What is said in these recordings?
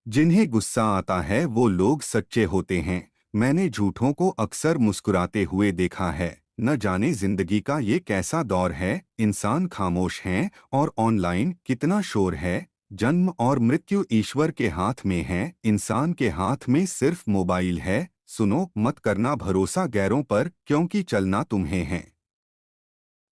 जिन्हें गुस्सा आता है वो लोग सच्चे होते हैं। मैंने झूठों को अक्सर मुस्कुराते हुए देखा है। न जाने जिंदगी का ये कैसा दौर है, इंसान खामोश हैं और ऑनलाइन कितना शोर है। जन्म और मृत्यु ईश्वर के हाथ में है, इंसान के हाथ में सिर्फ मोबाइल है। सुनो, मत करना भरोसा गैरों पर, क्योंकि चलना तुम्हें है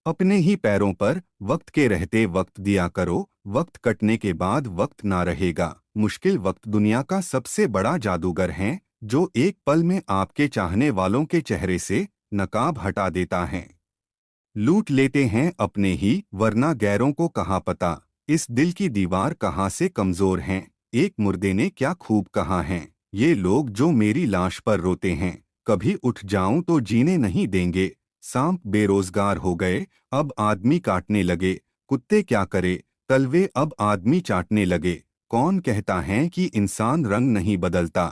अपने ही पैरों पर। वक्त के रहते वक्त दिया करो, वक्त कटने के बाद वक्त ना रहेगा। मुश्किल वक्त दुनिया का सबसे बड़ा जादूगर है, जो एक पल में आपके चाहने वालों के चेहरे से नकाब हटा देता है। लूट लेते हैं अपने ही, वरना गैरों को कहाँ पता इस दिल की दीवार कहाँ से कमजोर है। एक मुर्दे ने क्या खूब कहा है, ये लोग जो मेरी लाश पर रोते हैं, कभी उठ जाऊं तो जीने नहीं देंगे। सांप बेरोजगार हो गए, अब आदमी काटने लगे। कुत्ते क्या करे, तलवे अब आदमी चाटने लगे। कौन कहता है कि इंसान रंग नहीं बदलता?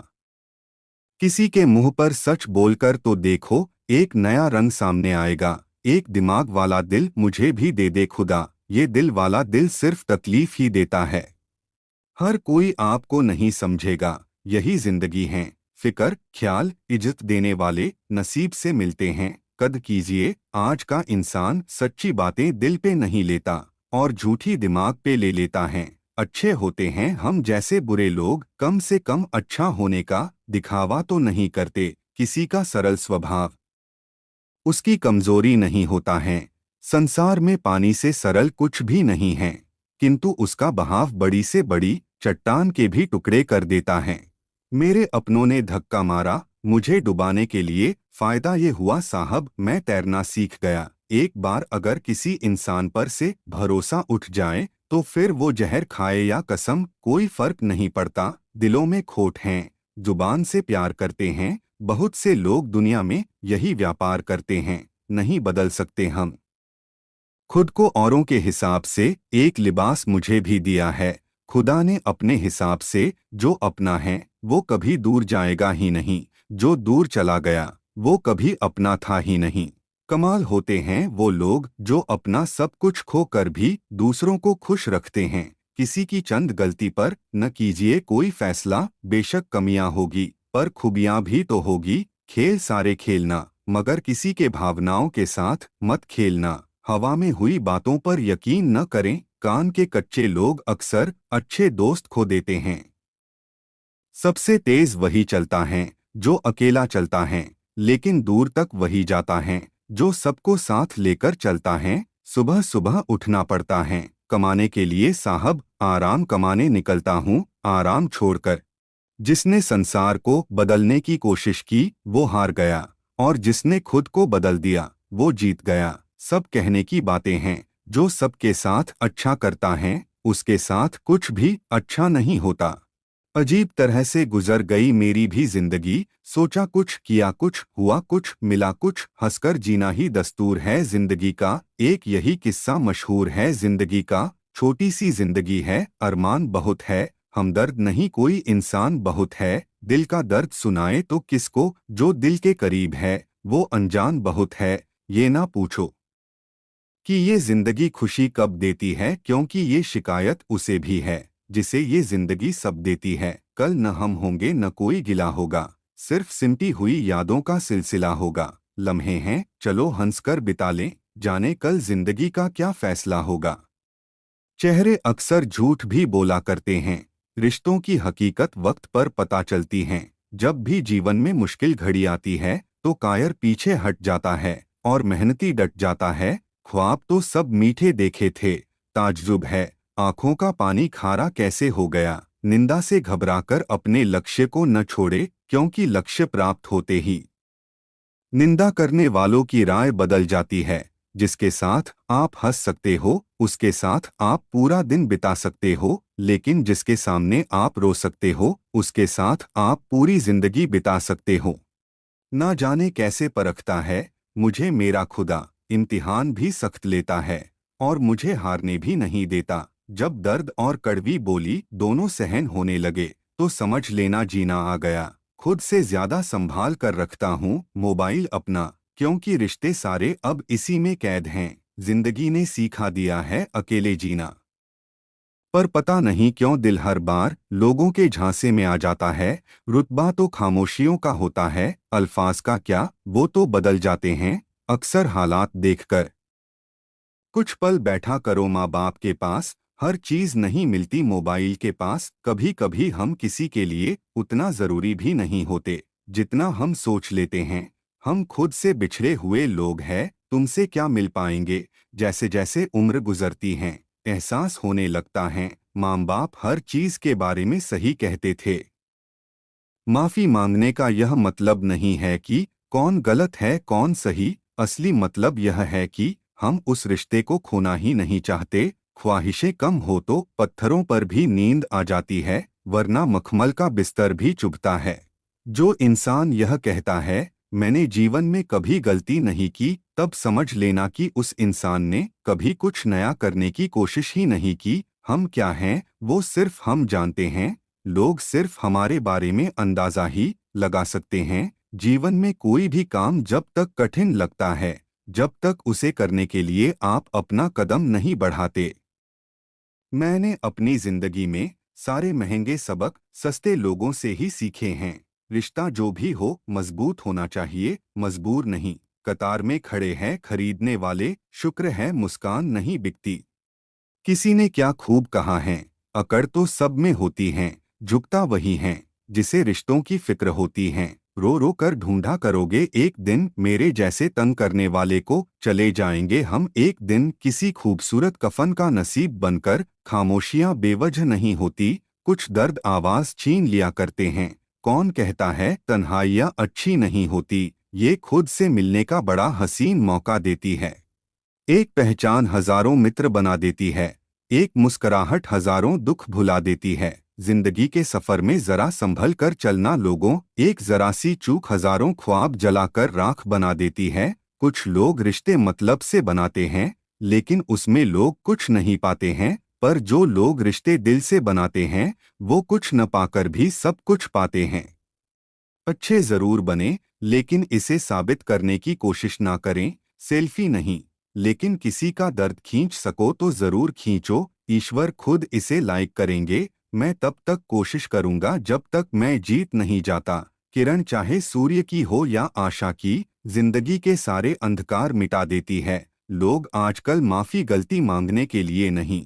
किसी के मुंह पर सच बोलकर तो देखो, एक नया रंग सामने आएगा। एक दिमाग वाला दिल मुझे भी दे दे खुदा, ये दिल वाला दिल सिर्फ तकलीफ ही देता है। हर कोई आपको नहीं समझेगा, यही जिंदगी है। फिक्र ख्याल इज्जत देने वाले नसीब से मिलते हैं। कद कीजिए, आज का इंसान सच्ची बातें दिल पे नहीं लेता और झूठी दिमाग पे ले लेता है। अच्छे होते हैं हम जैसे बुरे लोग, कम से कम अच्छा होने का दिखावा तो नहीं करते। किसी का सरल स्वभाव उसकी कमजोरी नहीं होता है। संसार में पानी से सरल कुछ भी नहीं है, किंतु उसका बहाव बड़ी से बड़ी चट्टान के भी टुकड़े कर देता है। मेरे अपनों ने धक्का मारा मुझे डुबाने के लिए, फायदा ये हुआ साहब मैं तैरना सीख गया। एक बार अगर किसी इंसान पर से भरोसा उठ जाए तो फिर वो जहर खाए या कसम कोई फर्क नहीं पड़ता। दिलों में खोट है, जुबान से प्यार करते हैं। बहुत से लोग दुनिया में यही व्यापार करते हैं। नहीं बदल सकते हम खुद को औरों के हिसाब से, एक लिबास मुझे भी दिया है खुदा ने अपने हिसाब से। जो अपना है वो कभी दूर जाएगा ही नहीं, जो दूर चला गया वो कभी अपना था ही नहीं। कमाल होते हैं वो लोग जो अपना सब कुछ खो कर भी दूसरों को खुश रखते हैं। किसी की चंद गलती पर न कीजिए कोई फैसला, बेशक कमियां होगी पर खूबियां भी तो होगी। खेल सारे खेलना, मगर किसी के भावनाओं के साथ मत खेलना। हवा में हुई बातों पर यकीन न करें, कान के कच्चे लोग अक्सर अच्छे दोस्त खो देते हैं। सबसे तेज वही चलता है जो अकेला चलता है, लेकिन दूर तक वही जाता है जो सबको साथ लेकर चलता है। सुबह सुबह उठना पड़ता है कमाने के लिए साहब, आराम कमाने निकलता हूँ आराम छोड़कर। जिसने संसार को बदलने की कोशिश की वो हार गया, और जिसने खुद को बदल दिया वो जीत गया। सब कहने की बातें हैं, जो सबके साथ अच्छा करता है उसके साथ कुछ भी अच्छा नहीं होता। अजीब तरह से गुजर गई मेरी भी जिंदगी, सोचा कुछ किया कुछ हुआ कुछ मिला कुछ। हंसकर जीना ही दस्तूर है जिंदगी का, एक यही किस्सा मशहूर है जिंदगी का। छोटी सी जिंदगी है, अरमान बहुत है, हमदर्द नहीं कोई इंसान बहुत है। दिल का दर्द सुनाए तो किसको, जो दिल के करीब है वो अनजान बहुत है। ये ना पूछो कि ये जिंदगी खुशी कब देती है, क्योंकि ये शिकायत उसे भी है जिसे ये जिंदगी सब देती है। कल न हम होंगे न कोई गिला होगा, सिर्फ सिमटी हुई यादों का सिलसिला होगा। लम्हे हैं चलो हंसकर बिता लें, जाने कल जिंदगी का क्या फैसला होगा। चेहरे अक्सर झूठ भी बोला करते हैं, रिश्तों की हकीकत वक्त पर पता चलती हैं। जब भी जीवन में मुश्किल घड़ी आती है तो कायर पीछे हट जाता है और मेहनती डट जाता है। ख्वाब तो सब मीठे देखे थे, ताज्जुब है आंखों का पानी खारा कैसे हो गया। निंदा से घबराकर अपने लक्ष्य को न छोड़े, क्योंकि लक्ष्य प्राप्त होते ही निंदा करने वालों की राय बदल जाती है। जिसके साथ आप हंस सकते हो उसके साथ आप पूरा दिन बिता सकते हो, लेकिन जिसके सामने आप रो सकते हो उसके साथ आप पूरी जिंदगी बिता सकते हो। ना जाने कैसे परखता है मुझे मेरा खुदा, इम्तिहान भी सख्त लेता है और मुझे हारने भी नहीं देता। जब दर्द और कड़वी बोली दोनों सहन होने लगे तो समझ लेना जीना आ गया। खुद से ज्यादा संभाल कर रखता हूँ मोबाइल अपना, क्योंकि रिश्ते सारे अब इसी में कैद हैं। जिंदगी ने सिखा दिया है अकेले जीना। पर पता नहीं क्यों दिल हर बार लोगों के झांसे में आ जाता है। रुतबा तो खामोशियों का होता है, अल्फाज का क्या, वो तो बदल जाते हैं अक्सर हालात देखकर। कुछ पल बैठा करो माँ बाप के पास, हर चीज नहीं मिलती मोबाइल के पास। कभी कभी हम किसी के लिए उतना जरूरी भी नहीं होते जितना हम सोच लेते हैं। हम खुद से बिछड़े हुए लोग हैं, तुमसे क्या मिल पाएंगे। जैसे जैसे उम्र गुजरती है एहसास होने लगता है माँ बाप हर चीज के बारे में सही कहते थे। माफी मांगने का यह मतलब नहीं है कि कौन गलत है कौन सही, असली मतलब यह है कि हम उस रिश्ते को खोना ही नहीं चाहते। ख्वाहिशें कम हो तो पत्थरों पर भी नींद आ जाती है, वरना मखमल का बिस्तर भी चुभता है। जो इंसान यह कहता है मैंने जीवन में कभी गलती नहीं की, तब समझ लेना कि उस इंसान ने कभी कुछ नया करने की कोशिश ही नहीं की। हम क्या हैं वो सिर्फ हम जानते हैं, लोग सिर्फ हमारे बारे में अंदाजा ही लगा सकते हैं। जीवन में कोई भी काम जब तक कठिन लगता है, जब तक उसे करने के लिए आप अपना कदम नहीं बढ़ाते। मैंने अपनी जिंदगी में सारे महंगे सबक सस्ते लोगों से ही सीखे हैं। रिश्ता जो भी हो मजबूत होना चाहिए, मजबूर नहीं। कतार में खड़े हैं खरीदने वाले, शुक्र है मुस्कान नहीं बिकती। किसी ने क्या खूब कहा है, अकड़ तो सब में होती है, झुकता वही है जिसे रिश्तों की फिक्र होती है। रो रो कर ढूंढा करोगे एक दिन मेरे जैसे तंग करने वाले को, चले जाएंगे हम एक दिन किसी खूबसूरत कफन का नसीब बनकर। खामोशियां बेवजह नहीं होती, कुछ दर्द आवाज छीन लिया करते हैं। कौन कहता है तन्हाइयां अच्छी नहीं होती, ये खुद से मिलने का बड़ा हसीन मौका देती है। एक पहचान हजारों मित्र बना देती है, एक मुस्कुराहट हजारों दुख भुला देती है। जिंदगी के सफर में जरा संभल कर चलना लोगों, एक जरा सी चूक हजारों ख्वाब जलाकर राख बना देती है। कुछ लोग रिश्ते मतलब से बनाते हैं, लेकिन उसमें लोग कुछ नहीं पाते हैं। पर जो लोग रिश्ते दिल से बनाते हैं, वो कुछ न पाकर भी सब कुछ पाते हैं। अच्छे जरूर बने, लेकिन इसे साबित करने की कोशिश ना करें। सेल्फी नहीं, लेकिन किसी का दर्द खींच सको तो जरूर खींचो, ईश्वर खुद इसे लाइक करेंगे। मैं तब तक कोशिश करूंगा जब तक मैं जीत नहीं जाता। किरण चाहे सूर्य की हो या आशा की, जिंदगी के सारे अंधकार मिटा देती है। लोग आजकल माफी गलती मांगने के लिए नहीं,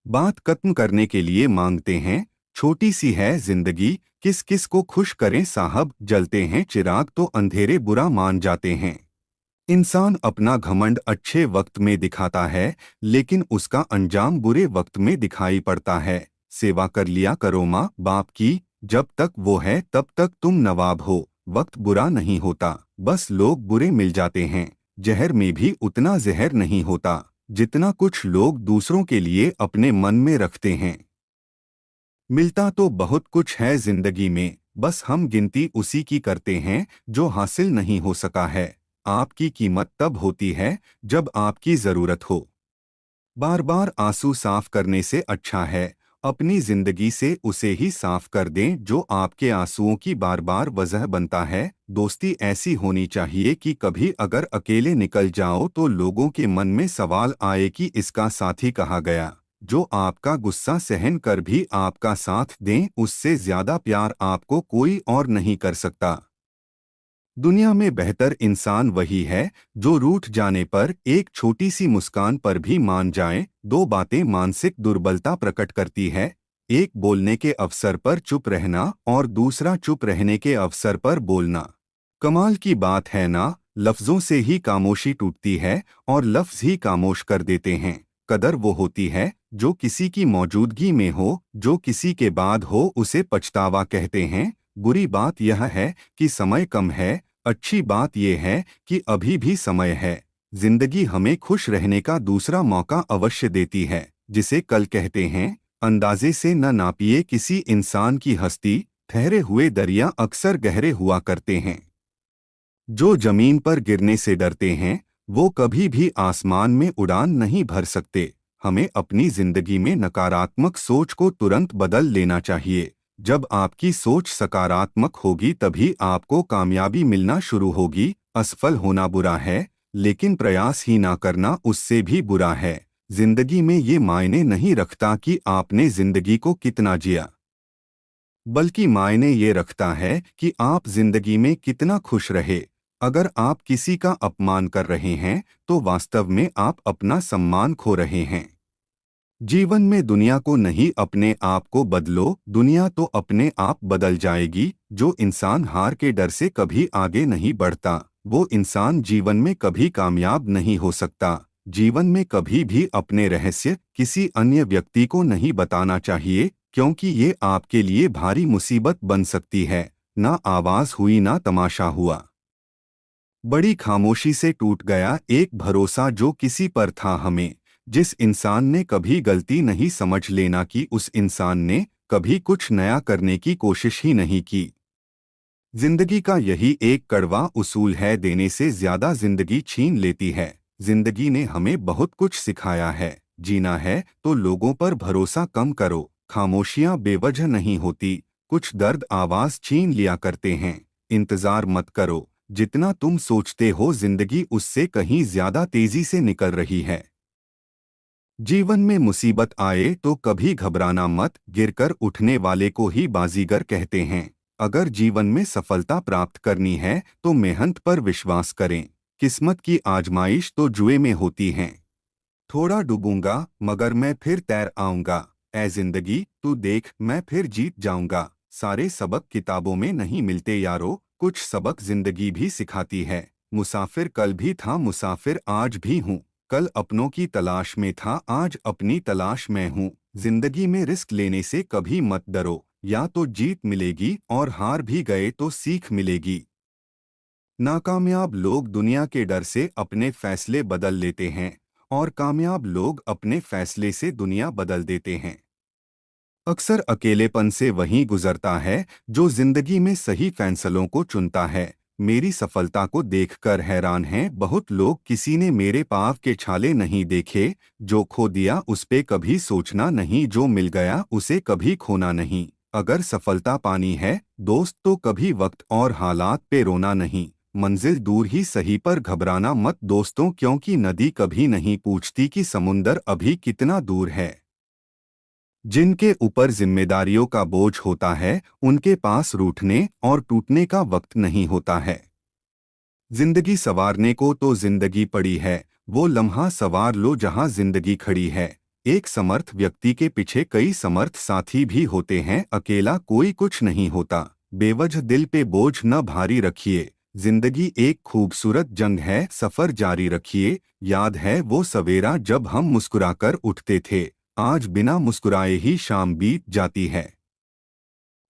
बात खत्म करने के लिए मांगते हैं। छोटी सी है जिंदगी, किस किस को खुश करें साहब। जलते हैं चिराग तो अंधेरे बुरा मान जाते हैं। इंसान अपना घमंड अच्छे वक्त में दिखाता है, लेकिन उसका अंजाम बुरे वक्त में दिखाई पड़ता है। सेवा कर लिया करो माँ बाप की, जब तक वो है तब तक तुम नवाब हो। वक्त बुरा नहीं होता, बस लोग बुरे मिल जाते हैं। जहर में भी उतना जहर नहीं होता जितना कुछ लोग दूसरों के लिए अपने मन में रखते हैं। मिलता तो बहुत कुछ है जिंदगी में, बस हम गिनती उसी की करते हैं जो हासिल नहीं हो सका है। आपकी कीमत तब होती है जब आपकी जरूरत हो। बार बार आंसू साफ करने से अच्छा है अपनी जिंदगी से उसे ही साफ कर दें जो आपके आंसुओं की बार बार वजह बनता है। दोस्ती ऐसी होनी चाहिए कि कभी अगर अकेले निकल जाओ तो लोगों के मन में सवाल आए कि इसका साथी कहाँ गया। जो आपका गुस्सा सहन कर भी आपका साथ दें, उससे ज्यादा प्यार आपको कोई और नहीं कर सकता। दुनिया में बेहतर इंसान वही है जो रूठ जाने पर एक छोटी सी मुस्कान पर भी मान जाए। दो बातें मानसिक दुर्बलता प्रकट करती है, एक बोलने के अवसर पर चुप रहना और दूसरा चुप रहने के अवसर पर बोलना। कमाल की बात है ना, लफ्जों से ही खामोशी टूटती है और लफ्ज ही खामोश कर देते हैं। कदर वो होती है जो किसी की मौजूदगी में हो, जो किसी के बाद हो उसे पछतावा कहते हैं। बुरी बात यह है कि समय कम है, अच्छी बात यह है कि अभी भी समय है। जिंदगी हमें खुश रहने का दूसरा मौका अवश्य देती है। जिसे कल कहते हैं, अंदाजे से न नापिए किसी इंसान की हस्ती, ठहरे हुए दरिया अक्सर गहरे हुआ करते हैं। जो जमीन पर गिरने से डरते हैं, वो कभी भी आसमान में उड़ान नहीं भर सकते। हमें अपनी जिंदगी में नकारात्मक सोच को तुरंत बदल लेना चाहिए। जब आपकी सोच सकारात्मक होगी तभी आपको कामयाबी मिलना शुरू होगी। असफल होना बुरा है, लेकिन प्रयास ही ना करना उससे भी बुरा है। जिंदगी में ये मायने नहीं रखता कि आपने जिंदगी को कितना जिया, बल्कि मायने ये रखता है कि आप जिंदगी में कितना खुश रहे। अगर आप किसी का अपमान कर रहे हैं तो वास्तव में आप अपना सम्मान खो रहे हैं। जीवन में दुनिया को नहीं, अपने आप को बदलो, दुनिया तो अपने आप बदल जाएगी। जो इंसान हार के डर से कभी आगे नहीं बढ़ता, वो इंसान जीवन में कभी कामयाब नहीं हो सकता। जीवन में कभी भी अपने रहस्य किसी अन्य व्यक्ति को नहीं बताना चाहिए, क्योंकि ये आपके लिए भारी मुसीबत बन सकती है। ना आवाज हुई ना तमाशा हुआ, बड़ी खामोशी से टूट गया एक भरोसा जो किसी पर था हमें। जिस इंसान ने कभी गलती नहीं समझ लेना कि उस इंसान ने कभी कुछ नया करने की कोशिश ही नहीं की। जिंदगी का यही एक कड़वा उसूल है, देने से ज्यादा जिंदगी छीन लेती है। जिंदगी ने हमें बहुत कुछ सिखाया है। जीना है तो लोगों पर भरोसा कम करो, खामोशियां बेवजह नहीं होती, कुछ दर्द आवाज छीन लिया करते हैं। इंतजार मत करो, जितना तुम सोचते हो जिंदगी उससे कहीं ज्यादा तेजी से निकल रही है। जीवन में मुसीबत आए तो कभी घबराना मत, गिरकर उठने वाले को ही बाजीगर कहते हैं। अगर जीवन में सफलता प्राप्त करनी है तो मेहनत पर विश्वास करें। किस्मत की आजमाइश तो जुए में होती है। थोड़ा डूबूंगा मगर मैं फिर तैर आऊंगा, ऐ जिंदगी तू देख मैं फिर जीत जाऊंगा। सारे सबक किताबों में नहीं मिलते यारो, कुछ सबक जिंदगी भी सिखाती है। मुसाफिर कल भी था, मुसाफिर आज भी हूँ। कल अपनों की तलाश में था, आज अपनी तलाश में हूँ। जिंदगी में रिस्क लेने से कभी मत डरो, या तो जीत मिलेगी और हार भी गए तो सीख मिलेगी। नाकामयाब लोग दुनिया के डर से अपने फैसले बदल लेते हैं, और कामयाब लोग अपने फैसले से दुनिया बदल देते हैं। अक्सर अकेलेपन से वही गुजरता है जो जिंदगी में सही फैसलों को चुनता है। मेरी सफलता को देखकर हैरान हैं बहुत लोग, किसी ने मेरे पाँव के छाले नहीं देखे। जो खो दिया उस पे कभी सोचना नहीं, जो मिल गया उसे कभी खोना नहीं। अगर सफलता पानी है दोस्त तो कभी वक्त और हालात पे रोना नहीं। मंजिल दूर ही सही पर घबराना मत दोस्तों, क्योंकि नदी कभी नहीं पूछती कि समुंदर अभी कितना दूर है। जिनके ऊपर जिम्मेदारियों का बोझ होता है उनके पास रूठने और टूटने का वक्त नहीं होता है। जिंदगी संवारने को तो जिंदगी पड़ी है, वो लम्हा संवार लो जहां जिंदगी खड़ी है। एक समर्थ व्यक्ति के पीछे कई समर्थ साथी भी होते हैं, अकेला कोई कुछ नहीं होता। बेवजह दिल पे बोझ न भारी रखिए, जिंदगी एक खूबसूरत जंग है, सफर जारी रखिए। याद है वो सवेरा जब हम मुस्कुराकर उठते थे, आज बिना मुस्कुराए ही शाम बीत जाती है।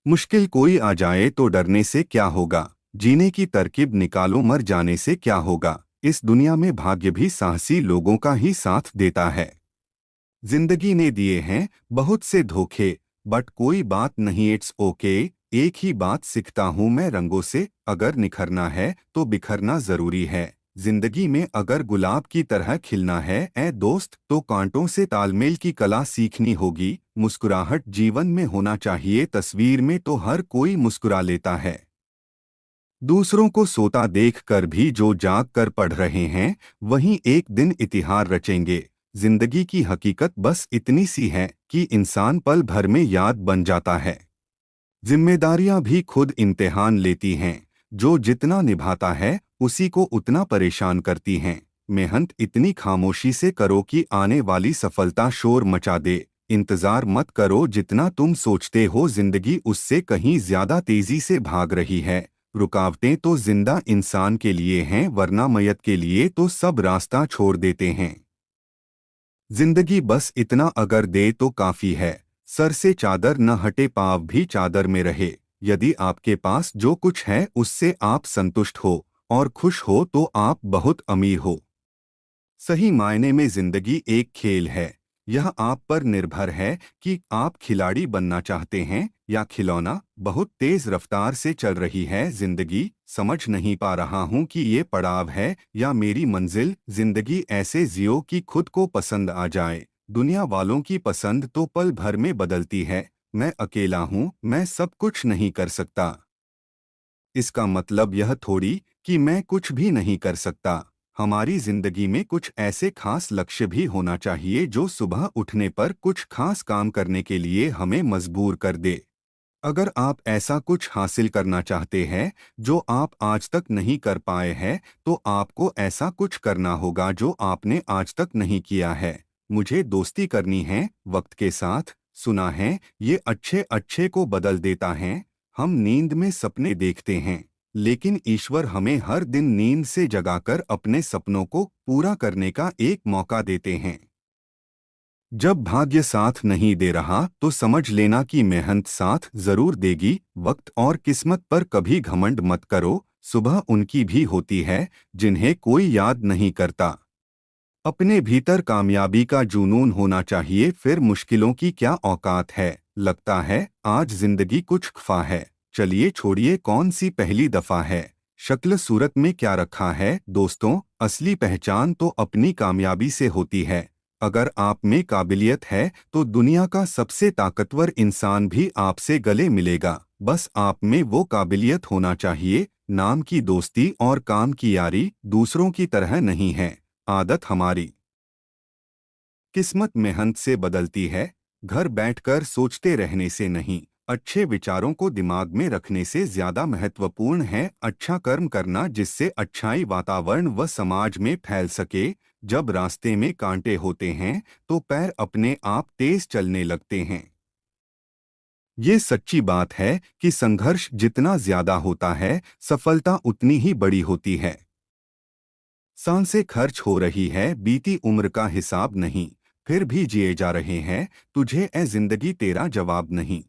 मुश्किल कोई आ जाए तो डरने से क्या होगा, जीने की तरकीब निकालो, मर जाने से क्या होगा। इस दुनिया में भाग्य भी साहसी लोगों का ही साथ देता है। जिंदगी ने दिए हैं बहुत से धोखे, बट कोई बात नहीं, इट्स ओके। एक ही बात सीखता हूँ मैं रंगों से, अगर निखरना है तो बिखरना जरूरी है। जिंदगी में अगर गुलाब की तरह खिलना है ए दोस्त, तो कांटों से तालमेल की कला सीखनी होगी। मुस्कुराहट जीवन में होना चाहिए, तस्वीर में तो हर कोई मुस्कुरा लेता है। दूसरों को सोता देखकर भी जो जाग कर पढ़ रहे हैं वहीं एक दिन इतिहास रचेंगे। जिंदगी की हकीकत बस इतनी सी है कि इंसान पल भर में याद बन जाता है। जिम्मेदारियां भी खुद इम्तिहान लेती हैं, जो जितना निभाता है उसी को उतना परेशान करती हैं। मेहनत इतनी खामोशी से करो कि आने वाली सफलता शोर मचा दे। इंतजार मत करो जितना तुम सोचते हो, जिंदगी उससे कहीं ज्यादा तेजी से भाग रही है। रुकावटें तो जिंदा इंसान के लिए हैं, वरना मयत के लिए तो सब रास्ता छोड़ देते हैं। जिंदगी बस इतना अगर दे तो काफी है, सर से चादर न हटे पाँव भी चादर में रहे। यदि आपके पास जो कुछ है उससे आप संतुष्ट हो और खुश हो तो आप बहुत अमीर हो। सही मायने में जिंदगी एक खेल है। यह आप पर निर्भर है कि आप खिलाड़ी बनना चाहते हैं या खिलौना। बहुत तेज रफ्तार से चल रही है जिंदगी, समझ नहीं पा रहा हूँ कि ये पड़ाव है या मेरी मंजिल। जिंदगी ऐसे जियो कि खुद को पसंद आ जाए। दुनिया वालों की पसंद तो पल भर में बदलती है। मैं अकेला हूँ, मैं सब कुछ नहीं कर सकता। इसका मतलब यह थोड़ी कि मैं कुछ भी नहीं कर सकता। हमारी जिंदगी में कुछ ऐसे खास लक्ष्य भी होना चाहिए जो सुबह उठने पर कुछ खास काम करने के लिए हमें मजबूर कर दे। अगर आप ऐसा कुछ हासिल करना चाहते हैं जो आप आज तक नहीं कर पाए हैं, तो आपको ऐसा कुछ करना होगा जो आपने आज तक नहीं किया है। मुझे दोस्ती करनी है वक्त के साथ। सुना है ये अच्छे अच्छे को बदल देता है। हम नींद में सपने देखते हैं, लेकिन ईश्वर हमें हर दिन नींद से जगाकर अपने सपनों को पूरा करने का एक मौका देते हैं। जब भाग्य साथ नहीं दे रहा तो समझ लेना कि मेहनत साथ जरूर देगी। वक्त और किस्मत पर कभी घमंड मत करो। सुबह उनकी भी होती है जिन्हें कोई याद नहीं करता। अपने भीतर कामयाबी का जुनून होना चाहिए, फिर मुश्किलों की क्या औकात है। लगता है आज जिंदगी कुछ खफा है। चलिए छोड़िए कौन सी पहली दफा है। शक्ल सूरत में क्या रखा है दोस्तों, असली पहचान तो अपनी कामयाबी से होती है। अगर आप में काबिलियत है तो दुनिया का सबसे ताकतवर इंसान भी आपसे गले मिलेगा। बस आप में वो काबिलियत होना चाहिए। नाम की दोस्ती और काम की यारी दूसरों की तरह नहीं है, आदत हमारी। किस्मत मेहनत से बदलती है, घर बैठकर सोचते रहने से नहीं। अच्छे विचारों को दिमाग में रखने से ज्यादा महत्वपूर्ण है अच्छा कर्म करना, जिससे अच्छाई वातावरण व समाज में फैल सके। जब रास्ते में कांटे होते हैं तो पैर अपने आप तेज चलने लगते हैं। ये सच्ची बात है कि संघर्ष जितना ज्यादा होता है, सफलता उतनी ही बड़ी होती है। सांसें खर्च हो रही है, बीती उम्र का हिसाब नहीं, फिर भी जिए जा रहे हैं। तुझे ए जिंदगी तेरा जवाब नहीं।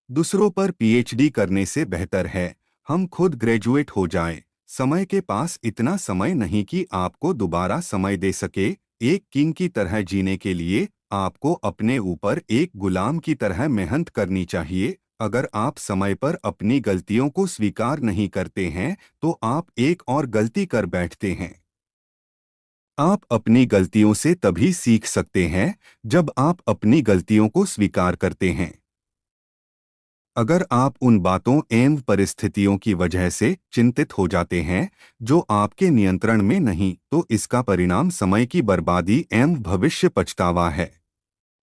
दूसरों पर पीएचडी करने से बेहतर है हम खुद ग्रेजुएट हो जाएं। समय के पास इतना समय नहीं कि आपको दोबारा समय दे सके। एक किंग की तरह जीने के लिए आपको अपने ऊपर एक गुलाम की तरह मेहनत करनी चाहिए। अगर आप समय पर अपनी गलतियों को स्वीकार नहीं करते हैं तो आप एक और गलती कर बैठते हैं। आप अपनी गलतियों से तभी सीख सकते हैं जब आप अपनी गलतियों को स्वीकार करते हैं। अगर आप उन बातों एवं परिस्थितियों की वजह से चिंतित हो जाते हैं जो आपके नियंत्रण में नहीं, तो इसका परिणाम समय की बर्बादी एवं भविष्य पछतावा है।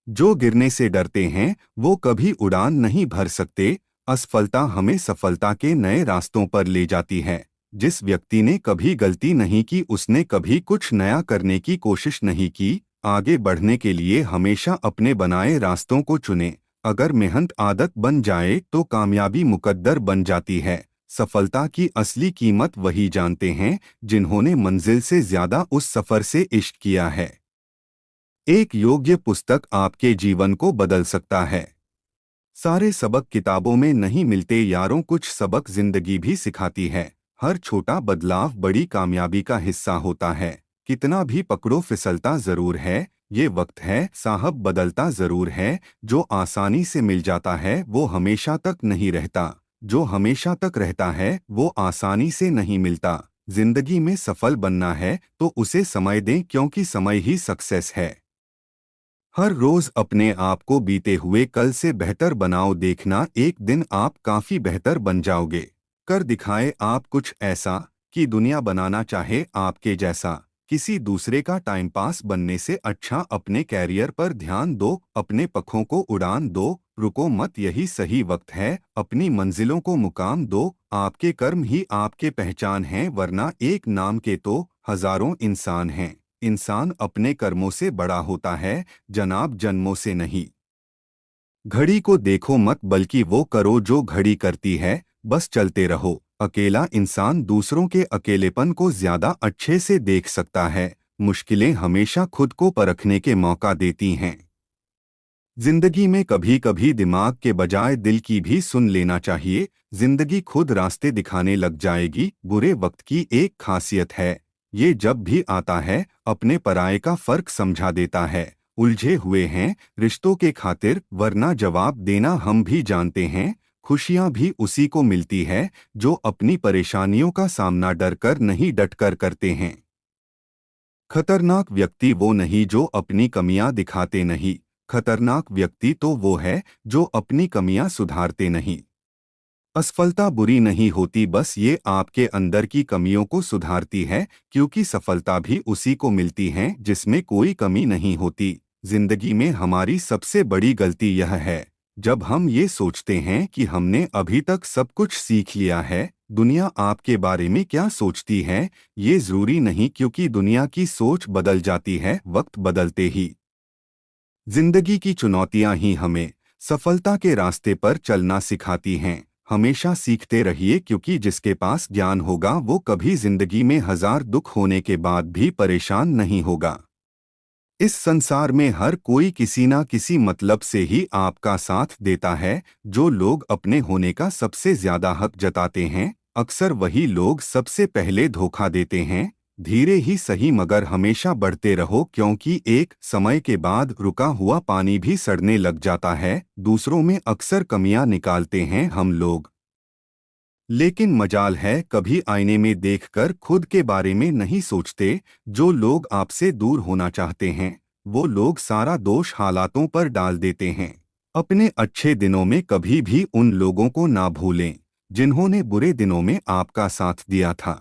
जो गिरने से डरते हैं वो कभी उड़ान नहीं भर सकते। असफलता हमें सफलता के नए रास्तों पर ले जाती है। जिस व्यक्ति ने कभी गलती नहीं की उसने कभी कुछ नया करने की कोशिश नहीं की। आगे बढ़ने के लिए हमेशा अपने बनाए रास्तों को चुनें। अगर मेहनत आदत बन जाए तो कामयाबी मुकद्दर बन जाती है। सफलता की असली कीमत वही जानते हैं जिन्होंने मंजिल से ज्यादा उस सफर से इश्क किया है। एक योग्य पुस्तक आपके जीवन को बदल सकता है। सारे सबक किताबों में नहीं मिलते यारों, कुछ सबक जिंदगी भी सिखाती है। हर छोटा बदलाव बड़ी कामयाबी का हिस्सा होता है। कितना भी पकड़ो फिसलता जरूर है। ये वक्त है साहब बदलता जरूर है। जो आसानी से मिल जाता है वो हमेशा तक नहीं रहता। जो हमेशा तक रहता है वो आसानी से नहीं मिलता। जिंदगी में सफल बनना है तो उसे समय दें, क्योंकि समय ही सक्सेस है। हर रोज अपने आप को बीते हुए कल से बेहतर बनाओ, देखना एक दिन आप काफी बेहतर बन जाओगे। कर दिखाए आप कुछ ऐसा कि दुनिया बनाना चाहे आपके जैसा। किसी दूसरे का टाइम पास बनने से अच्छा अपने कैरियर पर ध्यान दो, अपने पखों को उड़ान दो। रुको मत, यही सही वक्त है। अपनी मंजिलों को मुकाम दो। आपके कर्म ही आपके पहचान हैं, वरना एक नाम के तो हजारों इंसान हैं। इंसान अपने कर्मों से बड़ा होता है जनाब, जन्मों से नहीं। घड़ी को देखो मत, बल्कि वो करो जो घड़ी करती है। बस चलते रहो। अकेला इंसान दूसरों के अकेलेपन को ज्यादा अच्छे से देख सकता है। मुश्किलें हमेशा खुद को परखने के मौका देती हैं। जिंदगी में कभी कभी दिमाग के बजाय दिल की भी सुन लेना चाहिए। जिंदगी खुद रास्ते दिखाने लग जाएगी। बुरे वक्त की एक खासियत है, ये जब भी आता है अपने पराये का फर्क समझा देता है। उलझे हुए हैं रिश्तों के खातिर, वरना जवाब देना हम भी जानते हैं। खुशियां भी उसी को मिलती है जो अपनी परेशानियों का सामना डर कर नहीं डट कर करते हैं। खतरनाक व्यक्ति वो नहीं जो अपनी कमियां दिखाते नहीं। खतरनाक व्यक्ति तो वो है जो अपनी कमियां सुधारते नहीं। असफलता बुरी नहीं होती, बस ये आपके अंदर की कमियों को सुधारती है, क्योंकि सफलता भी उसी को मिलती है जिसमें कोई कमी नहीं होती। जिंदगी में हमारी सबसे बड़ी गलती यह है जब हम ये सोचते हैं कि हमने अभी तक सब कुछ सीख लिया है। दुनिया आपके बारे में क्या सोचती है ये जरूरी नहीं, क्योंकि दुनिया की सोच बदल जाती है वक्त बदलते ही। जिंदगी की चुनौतियां ही हमें सफलता के रास्ते पर चलना सिखाती हैं। हमेशा सीखते रहिए, क्योंकि जिसके पास ज्ञान होगा वो कभी जिंदगी में हजार दुख होने के बाद भी परेशान नहीं होगा। इस संसार में हर कोई किसी ना किसी मतलब से ही आपका साथ देता है। जो लोग अपने होने का सबसे ज्यादा हक जताते हैं, अक्सर वही लोग सबसे पहले धोखा देते हैं। धीरे ही सही, मगर हमेशा बढ़ते रहो, क्योंकि एक समय के बाद रुका हुआ पानी भी सड़ने लग जाता है। दूसरों में अक्सर कमियां निकालते हैं हम लोग, लेकिन मजाल है कभी आईने में देखकर खुद के बारे में नहीं सोचते। जो लोग आपसे दूर होना चाहते हैं वो लोग सारा दोष हालातों पर डाल देते हैं। अपने अच्छे दिनों में कभी भी उन लोगों को ना भूलें जिन्होंने बुरे दिनों में आपका साथ दिया था।